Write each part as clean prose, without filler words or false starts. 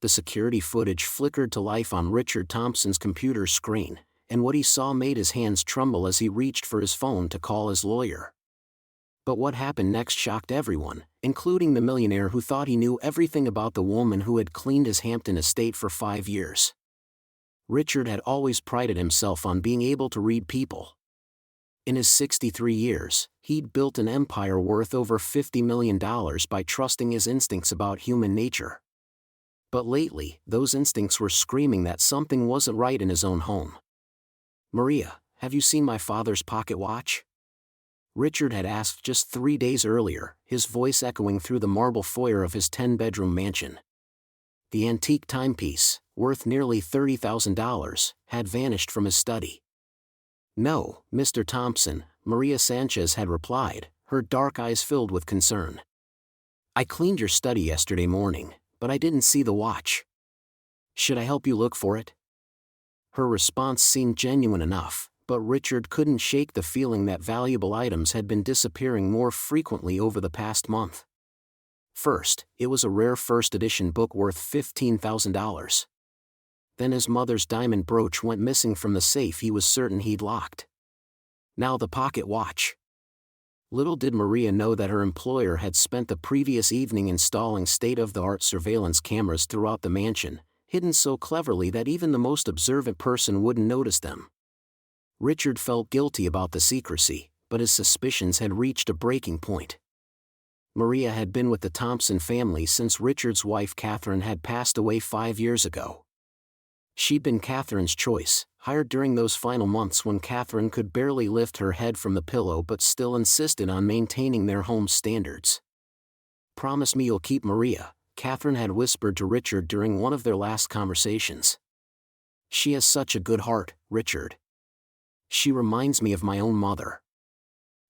the security footage flickered to life on Richard Thompson's computer screen, and what he saw made his hands tremble as he reached for his phone to call his lawyer. But what happened next shocked everyone, including the millionaire who thought he knew everything about the woman who had cleaned his Hampton estate for 5 years. Richard had always prided himself on being able to read people. In his 63 years, he'd built an empire worth over $50 million by trusting his instincts about human nature. But lately, those instincts were screaming that something wasn't right in his own home. "Maria, have you seen my father's pocket watch?" Richard had asked just 3 days earlier, his voice echoing through the marble foyer of his 10-bedroom mansion. The antique timepiece, worth nearly $30,000, had vanished from his study. "No, Mr. Thompson," Maria Sanchez had replied, her dark eyes filled with concern. "I cleaned your study yesterday morning, but I didn't see the watch. Should I help you look for it?" Her response seemed genuine enough, but Richard couldn't shake the feeling that valuable items had been disappearing more frequently over the past month. First, it was a rare first-edition book worth $15,000. Then his mother's diamond brooch went missing from the safe he was certain he'd locked. Now the pocket watch. Little did Maria know that her employer had spent the previous evening installing state-of-the-art surveillance cameras throughout the mansion, hidden so cleverly that even the most observant person wouldn't notice them. Richard felt guilty about the secrecy, but his suspicions had reached a breaking point. Maria had been with the Thompson family since Richard's wife Catherine had passed away 5 years ago. She'd been Catherine's choice, hired during those final months when Catherine could barely lift her head from the pillow but still insisted on maintaining their home standards. "Promise me you'll keep Maria," Catherine had whispered to Richard during one of their last conversations. "She has such a good heart, Richard. She reminds me of my own mother."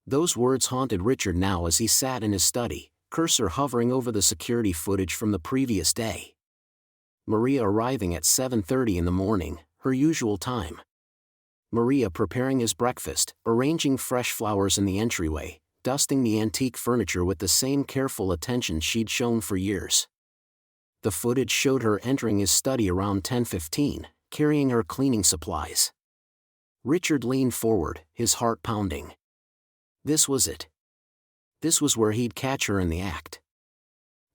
Those words haunted Richard now as he sat in his study, cursor hovering over the security footage from the previous day. Maria arriving at 7:30 in the morning, her usual time. Maria preparing his breakfast, arranging fresh flowers in the entryway, dusting the antique furniture with the same careful attention she'd shown for years. The footage showed her entering his study around 10:15, carrying her cleaning supplies. Richard leaned forward, his heart pounding. This was it. This was where he'd catch her in the act.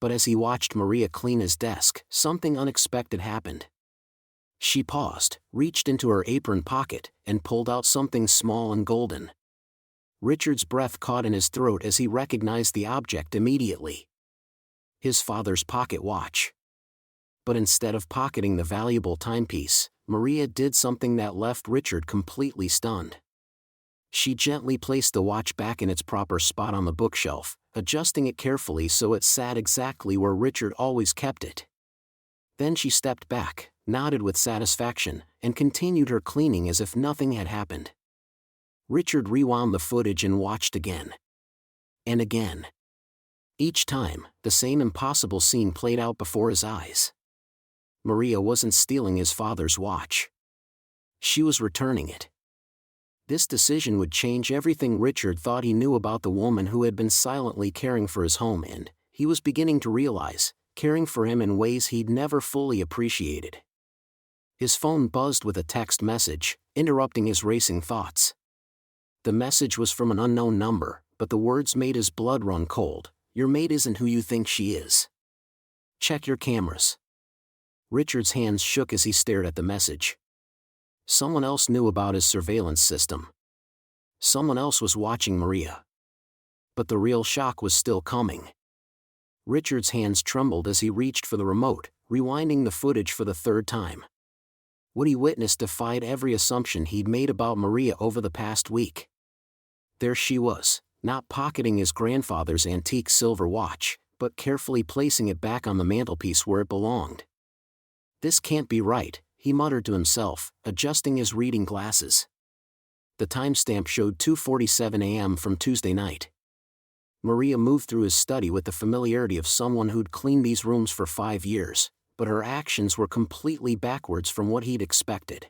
But as he watched Maria clean his desk, something unexpected happened. She paused, reached into her apron pocket, and pulled out something small and golden. Richard's breath caught in his throat as he recognized the object immediately. His father's pocket watch. But instead of pocketing the valuable timepiece, Maria did something that left Richard completely stunned. She gently placed the watch back in its proper spot on the bookshelf, adjusting it carefully so it sat exactly where Richard always kept it. Then she stepped back, nodded with satisfaction, and continued her cleaning as if nothing had happened. Richard rewound the footage and watched again. And again. Each time, the same impossible scene played out before his eyes. Maria wasn't stealing his father's watch. She was returning it. This decision would change everything Richard thought he knew about the woman who had been silently caring for his home and, he was beginning to realize, caring for him in ways he'd never fully appreciated. His phone buzzed with a text message, interrupting his racing thoughts. The message was from an unknown number, but the words made his blood run cold. "Your maid isn't who you think she is. Check your cameras." Richard's hands shook as he stared at the message. Someone else knew about his surveillance system. Someone else was watching Maria. But the real shock was still coming. Richard's hands trembled as he reached for the remote, rewinding the footage for the third time. What he witnessed defied every assumption he'd made about Maria over the past week. There she was, not pocketing his grandfather's antique silver watch, but carefully placing it back on the mantelpiece where it belonged. "This can't be right," he muttered to himself, adjusting his reading glasses. The timestamp showed 2:47 a.m. from Tuesday night. Maria moved through his study with the familiarity of someone who'd cleaned these rooms for 5 years, but her actions were completely backwards from what he'd expected.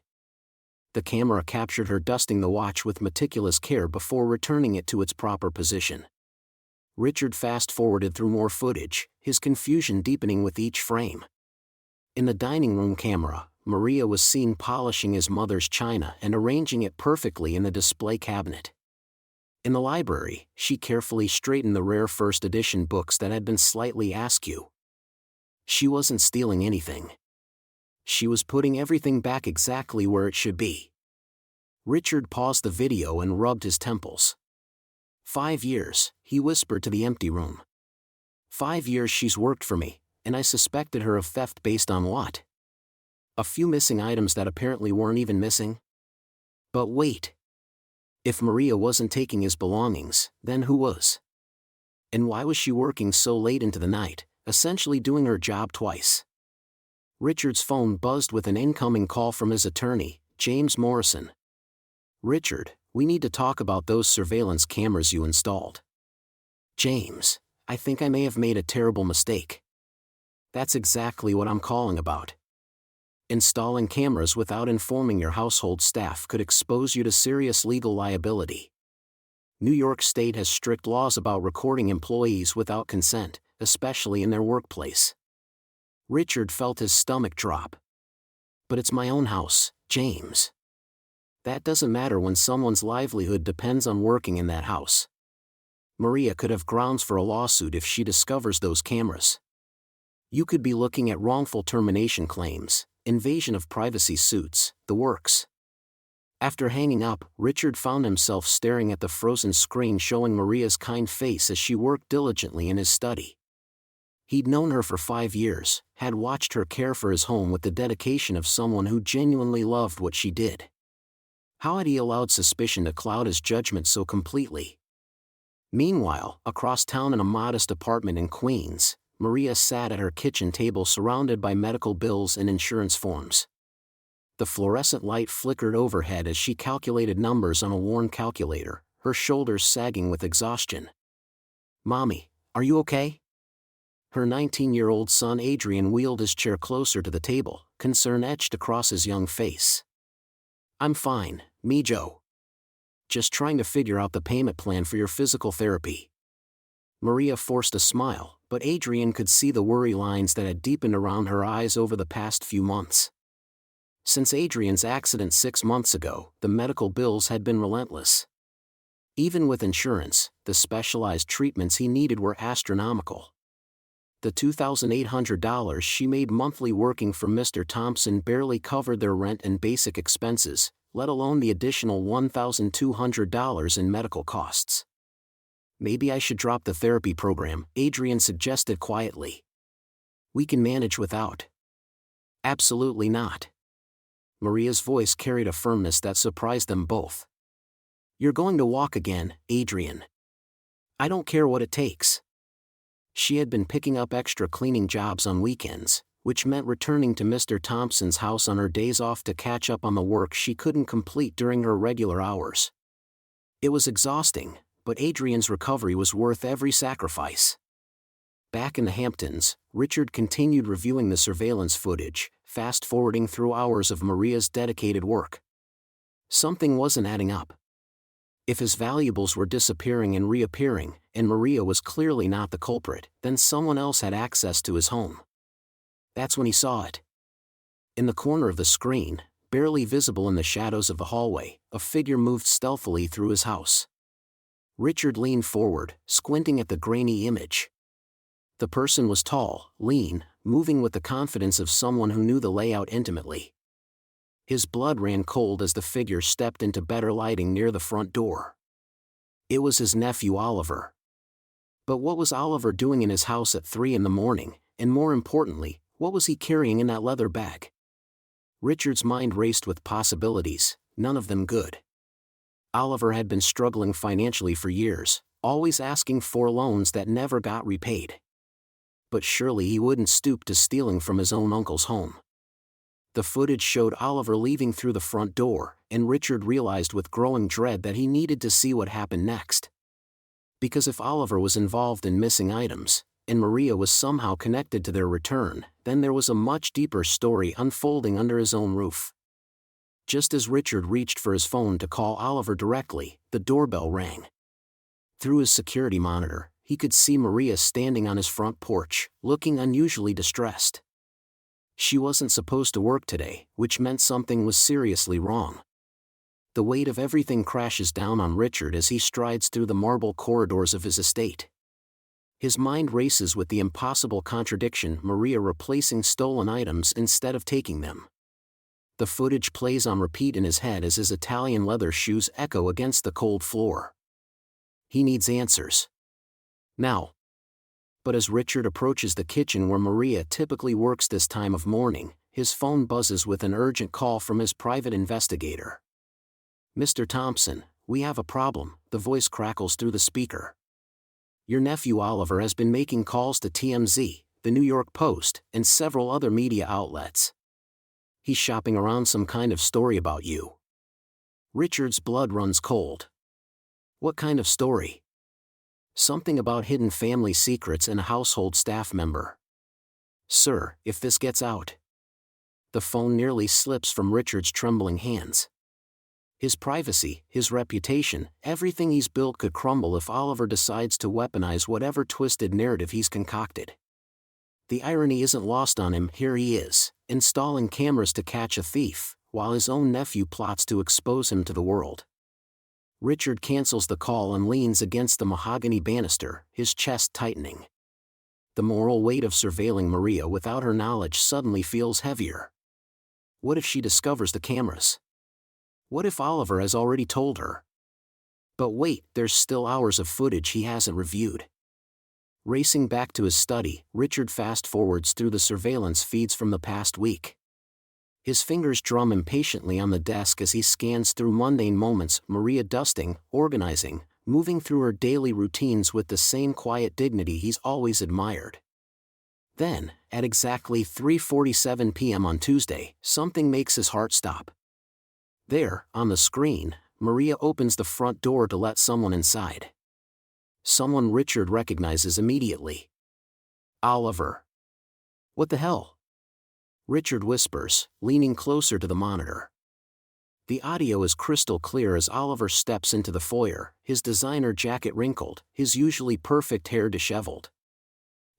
The camera captured her dusting the watch with meticulous care before returning it to its proper position. Richard fast-forwarded through more footage, his confusion deepening with each frame. In the dining room camera, Maria was seen polishing his mother's china and arranging it perfectly in the display cabinet. In the library, she carefully straightened the rare first edition books that had been slightly askew. She wasn't stealing anything. She was putting everything back exactly where it should be. Richard paused the video and rubbed his temples. 5 years, he whispered to the empty room. 5 years she's worked for me, and I suspected her of theft based on what? A few missing items that apparently weren't even missing? But wait. If Maria wasn't taking his belongings, then who was? And why was she working so late into the night, essentially doing her job twice? Richard's phone buzzed with an incoming call from his attorney, James Morrison. "Richard, we need to talk about those surveillance cameras you installed." "James, I think I may have made a terrible mistake." "That's exactly what I'm calling about. Installing cameras without informing your household staff could expose you to serious legal liability. New York State has strict laws about recording employees without consent, especially in their workplace." Richard felt his stomach drop. "But it's my own house, James." "That doesn't matter when someone's livelihood depends on working in that house. Maria could have grounds for a lawsuit if she discovers those cameras. You could be looking at wrongful termination claims, invasion of privacy suits, the works." After hanging up, Richard found himself staring at the frozen screen showing Maria's kind face as she worked diligently in his study. He'd known her for 5 years, had watched her care for his home with the dedication of someone who genuinely loved what she did. How had he allowed suspicion to cloud his judgment so completely? Meanwhile, across town in a modest apartment in Queens, Maria sat at her kitchen table surrounded by medical bills and insurance forms. The fluorescent light flickered overhead as she calculated numbers on a worn calculator, her shoulders sagging with exhaustion. "Mommy, are you okay?" Her 19-year-old son Adrian wheeled his chair closer to the table, concern etched across his young face. "I'm fine, me Joe. Just trying to figure out the payment plan for your physical therapy." Maria forced a smile, but Adrian could see the worry lines that had deepened around her eyes over the past few months. Since Adrian's accident 6 months ago, the medical bills had been relentless. Even with insurance, the specialized treatments he needed were astronomical. The $2,800 she made monthly working for Mr. Thompson barely covered their rent and basic expenses, let alone the additional $1,200 in medical costs. "Maybe I should drop the therapy program," Adrian suggested quietly. "We can manage without." "Absolutely not." Maria's voice carried a firmness that surprised them both. "You're going to walk again, Adrian. I don't care what it takes." She had been picking up extra cleaning jobs on weekends, which meant returning to Mr. Thompson's house on her days off to catch up on the work she couldn't complete during her regular hours. It was exhausting, but Adrian's recovery was worth every sacrifice. Back in the Hamptons, Richard continued reviewing the surveillance footage, fast-forwarding through hours of Maria's dedicated work. Something wasn't adding up. If his valuables were disappearing and reappearing, and Maria was clearly not the culprit, then someone else had access to his home. That's when he saw it. In the corner of the screen, barely visible in the shadows of the hallway, a figure moved stealthily through his house. Richard leaned forward, squinting at the grainy image. The person was tall, lean, moving with the confidence of someone who knew the layout intimately. His blood ran cold as the figure stepped into better lighting near the front door. It was his nephew Oliver. But what was Oliver doing in his house at 3 a.m, and more importantly, what was he carrying in that leather bag? Richard's mind raced with possibilities, none of them good. Oliver had been struggling financially for years, always asking for loans that never got repaid. But surely he wouldn't stoop to stealing from his own uncle's home. The footage showed Oliver leaving through the front door, and Richard realized with growing dread that he needed to see what happened next. Because if Oliver was involved in missing items, and Maria was somehow connected to their return, then there was a much deeper story unfolding under his own roof. Just as Richard reached for his phone to call Oliver directly, the doorbell rang. Through his security monitor, he could see Maria standing on his front porch, looking unusually distressed. She wasn't supposed to work today, which meant something was seriously wrong. The weight of everything crashes down on Richard as he strides through the marble corridors of his estate. His mind races with the impossible contradiction: Maria replacing stolen items instead of taking them. The footage plays on repeat in his head as his Italian leather shoes echo against the cold floor. He needs answers. Now. But as Richard approaches the kitchen where Maria typically works this time of morning, his phone buzzes with an urgent call from his private investigator. "Mr. Thompson, we have a problem," the voice crackles through the speaker. "Your nephew Oliver has been making calls to TMZ, the New York Post, and several other media outlets. He's shopping around some kind of story about you." Richard's blood runs cold. What kind of story? Something about hidden family secrets and a household staff member. "Sir, if this gets out..." The phone nearly slips from Richard's trembling hands. His privacy, his reputation, everything he's built could crumble if Oliver decides to weaponize whatever twisted narrative he's concocted. The irony isn't lost on him. Here he is, installing cameras to catch a thief, while his own nephew plots to expose him to the world. Richard cancels the call and leans against the mahogany banister, his chest tightening. The moral weight of surveilling Maria without her knowledge suddenly feels heavier. What if she discovers the cameras? What if Oliver has already told her? But wait, there's still hours of footage he hasn't reviewed. Racing back to his study, Richard fast-forwards through the surveillance feeds from the past week. His fingers drum impatiently on the desk as he scans through mundane moments: Maria dusting, organizing, moving through her daily routines with the same quiet dignity he's always admired. Then, at exactly 3:47 p.m. on Tuesday, something makes his heart stop. There, on the screen, Maria opens the front door to let someone inside. Someone Richard recognizes immediately. Oliver. "What the hell?" Richard whispers, leaning closer to the monitor. The audio is crystal clear as Oliver steps into the foyer, his designer jacket wrinkled, his usually perfect hair disheveled.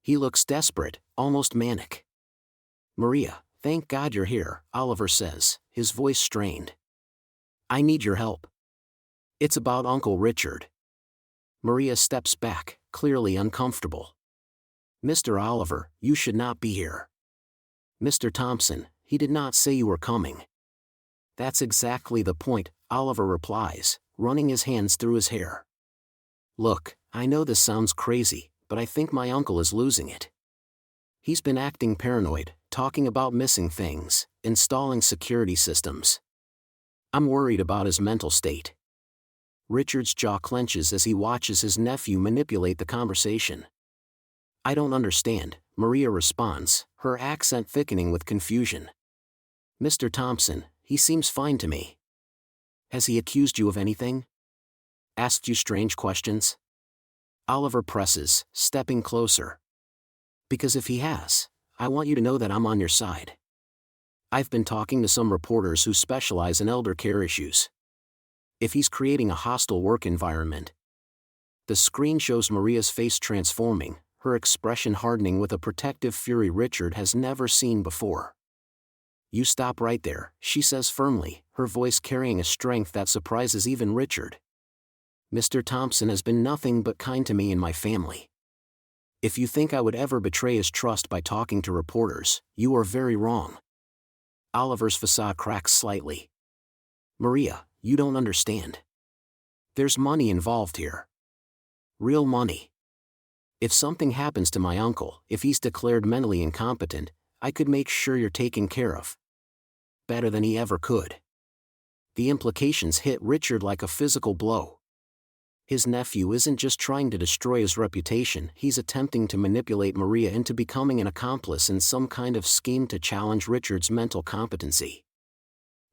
He looks desperate, almost manic. "Maria, thank God you're here," Oliver says, his voice strained. "I need your help." "It's about Uncle Richard." Maria steps back, clearly uncomfortable. "Mr. Oliver, you should not be here." "Mr. Thompson, he did not say you were coming." "That's exactly the point," Oliver replies, running his hands through his hair. "Look, I know this sounds crazy, but I think my uncle is losing it. He's been acting paranoid, talking about missing things, installing security systems. I'm worried about his mental state." Richard's jaw clenches as he watches his nephew manipulate the conversation. "I don't understand," Maria responds, her accent thickening with confusion. "Mr. Thompson, he seems fine to me." "Has he accused you of anything? Asked you strange questions?" Oliver presses, stepping closer. "Because if he has, I want you to know that I'm on your side. I've been talking to some reporters who specialize in elder care issues. If he's creating a hostile work environment..." The screen shows Maria's face transforming, her expression hardening with a protective fury Richard has never seen before. "You stop right there," she says firmly, her voice carrying a strength that surprises even Richard. "Mr. Thompson has been nothing but kind to me and my family. If you think I would ever betray his trust by talking to reporters, you are very wrong." Oliver's facade cracks slightly. "Maria, you don't understand. There's money involved here. Real money. If something happens to my uncle, if he's declared mentally incompetent, I could make sure you're taken care of. Better than he ever could." The implications hit Richard like a physical blow. His nephew isn't just trying to destroy his reputation, he's attempting to manipulate Maria into becoming an accomplice in some kind of scheme to challenge Richard's mental competency.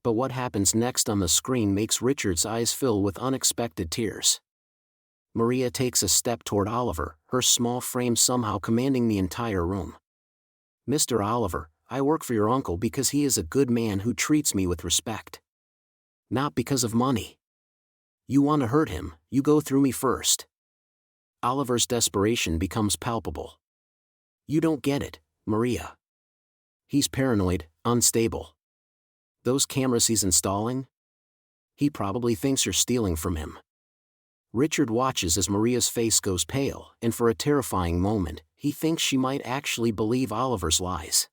But what happens next on the screen makes Richard's eyes fill with unexpected tears. Maria takes a step toward Oliver, her small frame somehow commanding the entire room. "Mr. Oliver, I work for your uncle because he is a good man who treats me with respect. Not because of money. You want to hurt him, you go through me first." Oliver's desperation becomes palpable. "You don't get it, Maria. He's paranoid, unstable. Those cameras he's installing? He probably thinks you're stealing from him. Richard watches as Maria's face goes pale, and for a terrifying moment, he thinks she might actually believe Oliver's lies.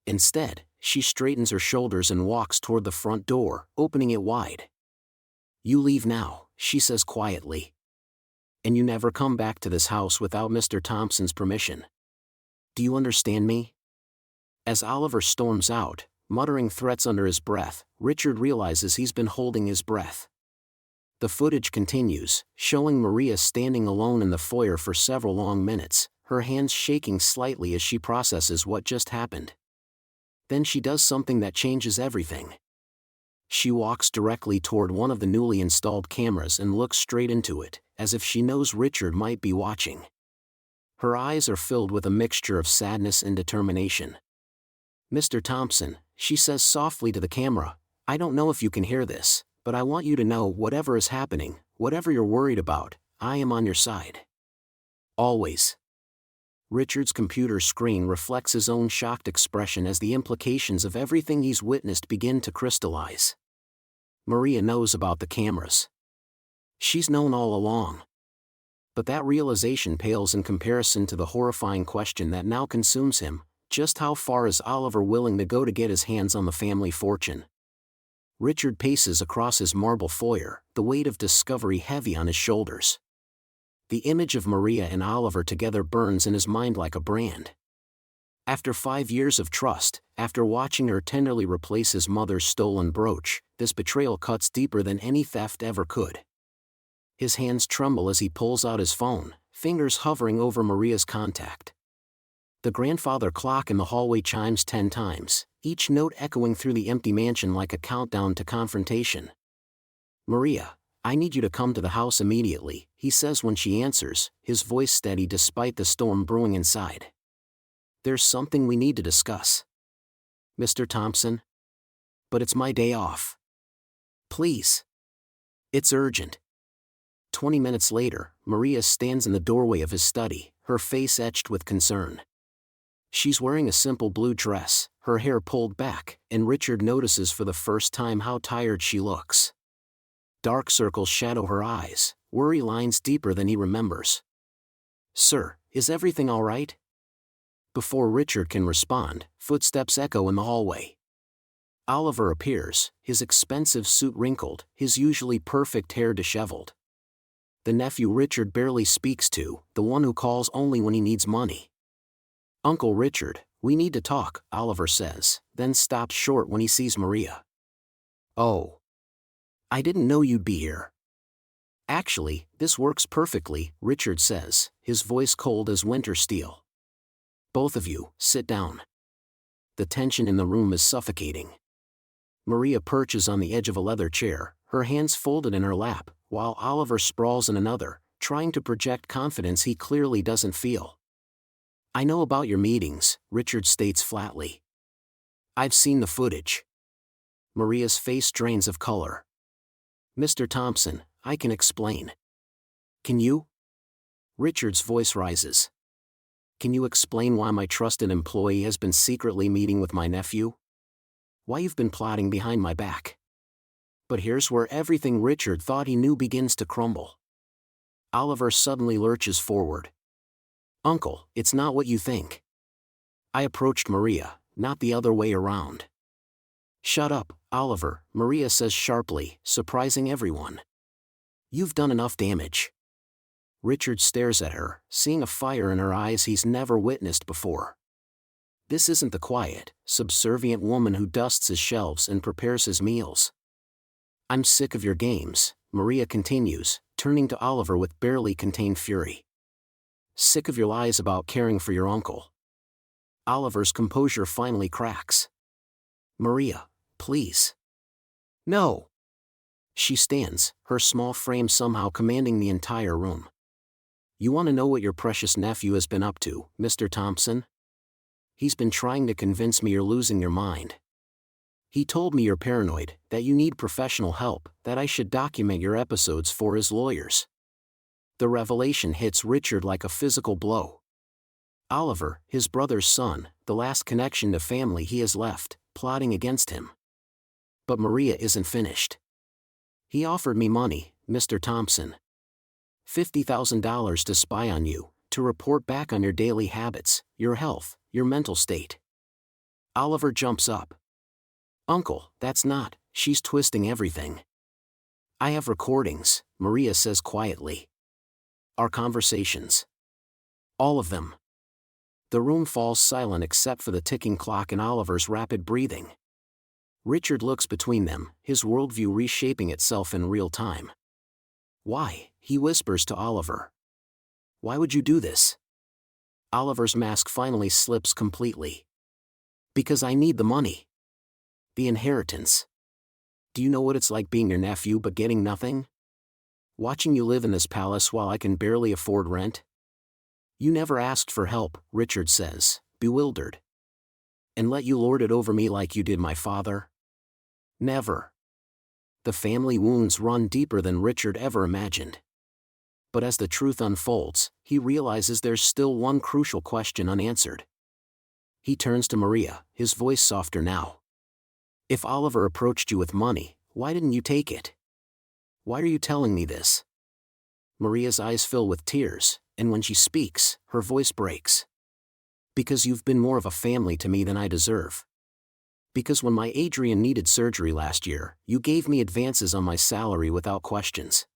Instead, she straightens her shoulders and walks toward the front door, opening it wide. "You leave now," she says quietly. "And you never come back to this house without Mr. Thompson's permission. Do you understand me?" As Oliver storms out, muttering threats under his breath, Richard realizes he's been holding his breath. The footage continues, showing Maria standing alone in the foyer for several long minutes, her hands shaking slightly as she processes what just happened. Then she does something that changes everything. She walks directly toward one of the newly installed cameras and looks straight into it, as if she knows Richard might be watching. Her eyes are filled with a mixture of sadness and determination. "Mr. Thompson," she says softly to the camera, "I don't know if you can hear this, but I want you to know whatever is happening, whatever you're worried about, I am on your side. Always." Richard's computer screen reflects his own shocked expression as the implications of everything he's witnessed begin to crystallize. Maria knows about the cameras. She's known all along. But that realization pales in comparison to the horrifying question that now consumes him: just how far is Oliver willing to go to get his hands on the family fortune? Richard paces across his marble foyer, the weight of discovery heavy on his shoulders. The image of Maria and Oliver together burns in his mind like a brand. After 5 years of trust, after watching her tenderly replace his mother's stolen brooch, this betrayal cuts deeper than any theft ever could. His hands tremble as he pulls out his phone, fingers hovering over Maria's contact. The grandfather clock in the hallway chimes 10 times, each note echoing through the empty mansion like a countdown to confrontation. "Maria, I need you to come to the house immediately," he says when she answers, his voice steady despite the storm brewing inside. "There's something we need to discuss." "Mr. Thompson?" "But it's my day off. Please. It's urgent." 20 minutes later, Maria stands in the doorway of his study, her face etched with concern. She's wearing a simple blue dress, her hair pulled back, and Richard notices for the first time how tired she looks. Dark circles shadow her eyes, worry lines deeper than he remembers. "Sir, is everything all right?" Before Richard can respond, footsteps echo in the hallway. Oliver appears, his expensive suit wrinkled, his usually perfect hair disheveled. The nephew Richard barely speaks to, the one who calls only when he needs money. "Uncle Richard, we need to talk," Oliver says, then stops short when he sees Maria. "Oh. I didn't know you'd be here." "Actually, this works perfectly," Richard says, his voice cold as winter steel. "Both of you, sit down." The tension in the room is suffocating. Maria perches on the edge of a leather chair, her hands folded in her lap, while Oliver sprawls in another, trying to project confidence he clearly doesn't feel. "I know about your meetings," Richard states flatly. "I've seen the footage." Maria's face drains of color. "Mr. Thompson, I can explain." "Can you?" Richard's voice rises. "Can you explain why my trusted employee has been secretly meeting with my nephew? Why you've been plotting behind my back?" But here's where everything Richard thought he knew begins to crumble. Oliver suddenly lurches forward. "Uncle, it's not what you think. I approached Maria, not the other way around." "Shut up, Oliver," Maria says sharply, surprising everyone. "You've done enough damage." Richard stares at her, seeing a fire in her eyes he's never witnessed before. This isn't the quiet, subservient woman who dusts his shelves and prepares his meals. "I'm sick of your games," Maria continues, turning to Oliver with barely contained fury. "Sick of your lies about caring for your uncle." Oliver's composure finally cracks. "Maria, please." "No." She stands, her small frame somehow commanding the entire room. "You want to know what your precious nephew has been up to, Mr. Thompson? He's been trying to convince me you're losing your mind. He told me you're paranoid, that you need professional help, that I should document your episodes for his lawyers." The revelation hits Richard like a physical blow. Oliver, his brother's son, the last connection to family he has left, plotting against him. But Maria isn't finished. He offered me money, Mr. Thompson. $50,000 to spy on you, to report back on your daily habits, your health, your mental state. Oliver jumps up. Uncle, that's not, she's twisting everything. I have recordings, Maria says quietly. Our conversations. All of them. The room falls silent except for the ticking clock and Oliver's rapid breathing. Richard looks between them, his worldview reshaping itself in real time. Why? He whispers to Oliver. Why would you do this? Oliver's mask finally slips completely. Because I need the money. The inheritance. Do you know what it's like being your nephew but getting nothing? Watching you live in this palace while I can barely afford rent? You never asked for help, Richard says, bewildered. And let you lord it over me like you did my father? Never. The family wounds run deeper than Richard ever imagined. But as the truth unfolds, he realizes there's still one crucial question unanswered. He turns to Maria, his voice softer now. If Oliver approached you with money, why didn't you take it? Why are you telling me this? Maria's eyes fill with tears, and when she speaks, her voice breaks. Because you've been more of a family to me than I deserve. Because when my Adrian needed surgery last year, you gave me advances on my salary without questions.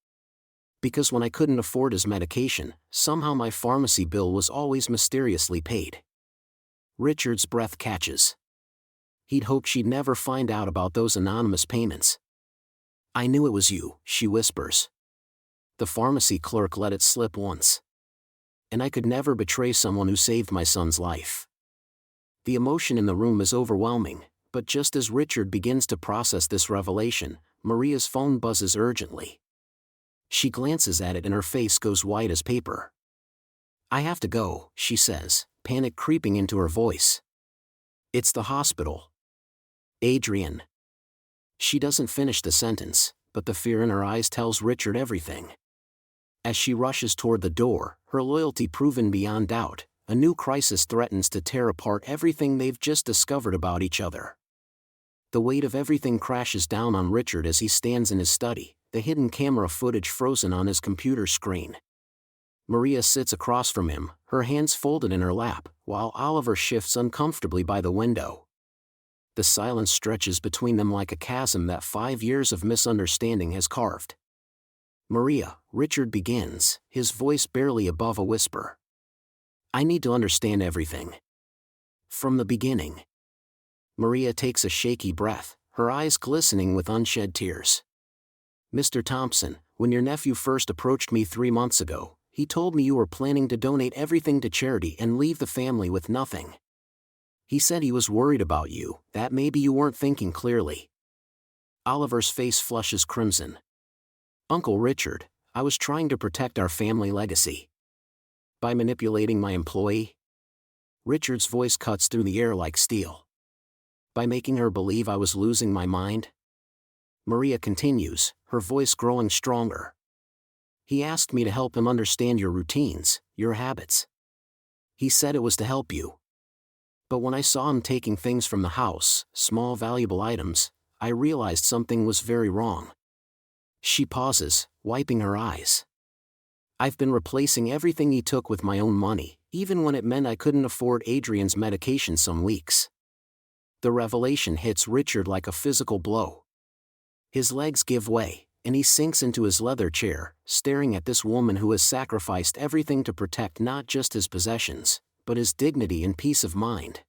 Because when I couldn't afford his medication, somehow my pharmacy bill was always mysteriously paid. Richard's breath catches. He'd hoped she'd never find out about those anonymous payments. I knew it was you, she whispers. The pharmacy clerk let it slip once. And I could never betray someone who saved my son's life. The emotion in the room is overwhelming, but just as Richard begins to process this revelation, Maria's phone buzzes urgently. She glances at it and her face goes white as paper. I have to go, she says, panic creeping into her voice. It's the hospital. Adrian. She doesn't finish the sentence, but the fear in her eyes tells Richard everything. As she rushes toward the door, her loyalty proven beyond doubt, a new crisis threatens to tear apart everything they've just discovered about each other. The weight of everything crashes down on Richard as he stands in his study, the hidden camera footage frozen on his computer screen. Maria sits across from him, her hands folded in her lap, while Oliver shifts uncomfortably by the window. The silence stretches between them like a chasm that 5 years of misunderstanding has carved. Maria, Richard begins, his voice barely above a whisper. I need to understand everything. From the beginning. Maria takes a shaky breath, her eyes glistening with unshed tears. Mr. Thompson, when your nephew first approached me 3 months ago, he told me you were planning to donate everything to charity and leave the family with nothing. He said he was worried about you, that maybe you weren't thinking clearly. Oliver's face flushes crimson. Uncle Richard, I was trying to protect our family legacy. By manipulating my employee? Richard's voice cuts through the air like steel. By making her believe I was losing my mind? Maria continues, her voice growing stronger. He asked me to help him understand your routines, your habits. He said it was to help you. But when I saw him taking things from the house, small valuable items, I realized something was very wrong. She pauses, wiping her eyes. I've been replacing everything he took with my own money, even when it meant I couldn't afford Adrian's medication some weeks. The revelation hits Richard like a physical blow. His legs give way, and he sinks into his leather chair, staring at this woman who has sacrificed everything to protect not just his possessions, but his dignity and peace of mind.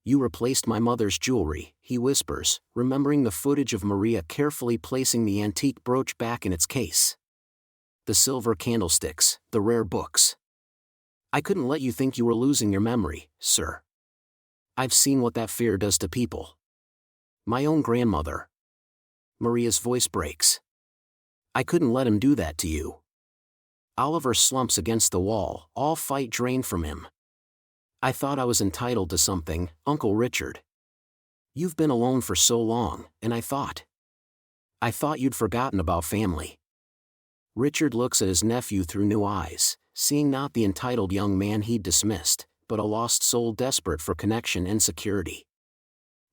You replaced my mother's jewelry, he whispers, remembering the footage of Maria carefully placing the antique brooch back in its case. The silver candlesticks, the rare books. I couldn't let you think you were losing your memory, sir. I've seen what that fear does to people. My own grandmother. Maria's voice breaks. I couldn't let him do that to you. Oliver slumps against the wall, all fight drained from him. I thought I was entitled to something, Uncle Richard. You've been alone for so long, and I thought you'd forgotten about family. Richard looks at his nephew through new eyes, seeing not the entitled young man he'd dismissed, but a lost soul desperate for connection and security.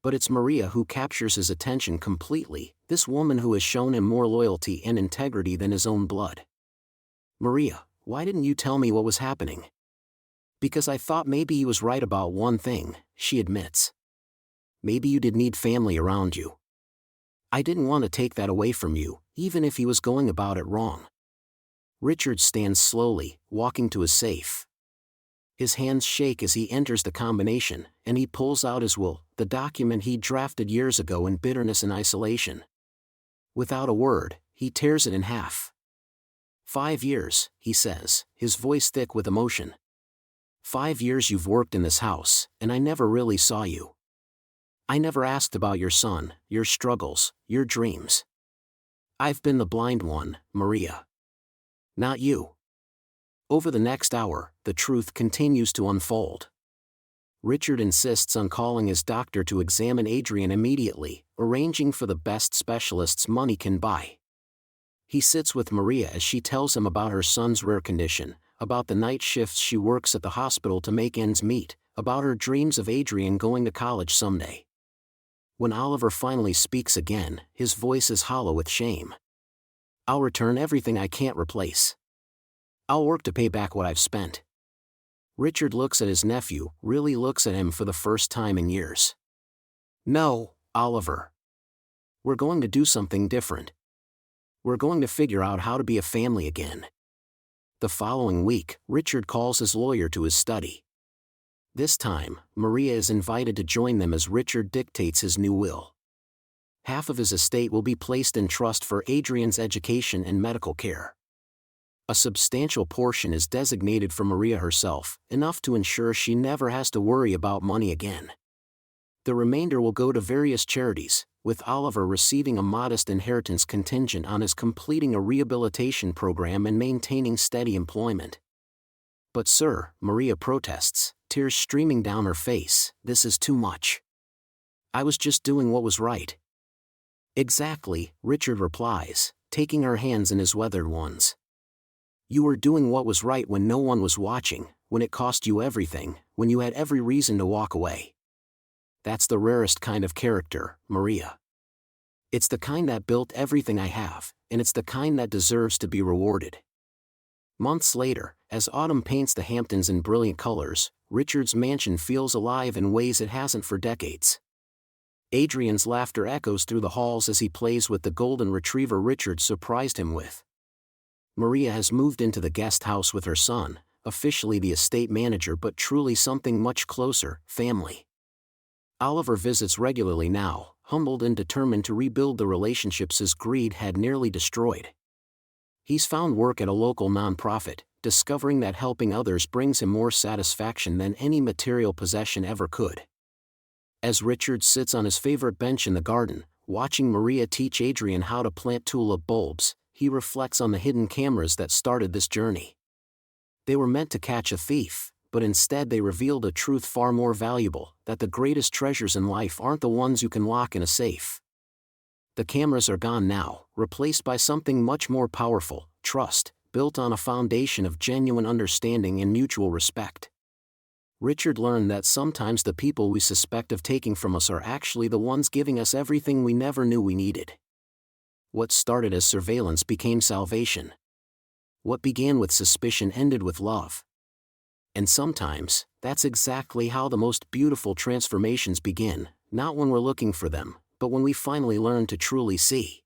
But it's Maria who captures his attention completely, this woman who has shown him more loyalty and integrity than his own blood. "Maria, why didn't you tell me what was happening?" "Because I thought maybe he was right about one thing," she admits. "Maybe you did need family around you. I didn't want to take that away from you, even if he was going about it wrong." Richard stands slowly, walking to his safe. His hands shake as he enters the combination, and he pulls out his will, the document he drafted years ago in bitterness and isolation. Without a word, he tears it in half. "5 years," he says, his voice thick with emotion. "5 years you've worked in this house, and I never really saw you. I never asked about your son, your struggles, your dreams. I've been the blind one, Maria. Not you." Over the next hour, the truth continues to unfold. Richard insists on calling his doctor to examine Adrian immediately, arranging for the best specialists money can buy. He sits with Maria as she tells him about her son's rare condition, about the night shifts she works at the hospital to make ends meet, about her dreams of Adrian going to college someday. When Oliver finally speaks again, his voice is hollow with shame. "I'll return everything I can't replace. I'll work to pay back what I've spent." Richard looks at his nephew, really looks at him for the first time in years. "No, Oliver. We're going to do something different. We're going to figure out how to be a family again." The following week, Richard calls his lawyer to his study. This time, Maria is invited to join them as Richard dictates his new will. Half of his estate will be placed in trust for Adrian's education and medical care. A substantial portion is designated for Maria herself, enough to ensure she never has to worry about money again. The remainder will go to various charities, with Oliver receiving a modest inheritance contingent on his completing a rehabilitation program and maintaining steady employment. "But sir," Maria protests, tears streaming down her face, "this is too much. I was just doing what was right." "Exactly," Richard replies, taking her hands in his weathered ones. "You were doing what was right when no one was watching, when it cost you everything, when you had every reason to walk away. That's the rarest kind of character, Maria. It's the kind that built everything I have, and it's the kind that deserves to be rewarded." Months later, as autumn paints the Hamptons in brilliant colors, Richard's mansion feels alive in ways it hasn't for decades. Adrian's laughter echoes through the halls as he plays with the golden retriever Richard surprised him with. Maria has moved into the guest house with her son, officially the estate manager but truly something much closer, family. Oliver visits regularly now, humbled and determined to rebuild the relationships his greed had nearly destroyed. He's found work at a local nonprofit, discovering that helping others brings him more satisfaction than any material possession ever could. As Richard sits on his favorite bench in the garden, watching Maria teach Adrian how to plant tulip bulbs, he reflects on the hidden cameras that started this journey. They were meant to catch a thief, but instead they revealed a truth far more valuable, that the greatest treasures in life aren't the ones you can lock in a safe. The cameras are gone now, replaced by something much more powerful, trust, built on a foundation of genuine understanding and mutual respect. Richard learned that sometimes the people we suspect of taking from us are actually the ones giving us everything we never knew we needed. What started as surveillance became salvation. What began with suspicion ended with love. And sometimes, that's exactly how the most beautiful transformations begin, not when we're looking for them, but when we finally learn to truly see.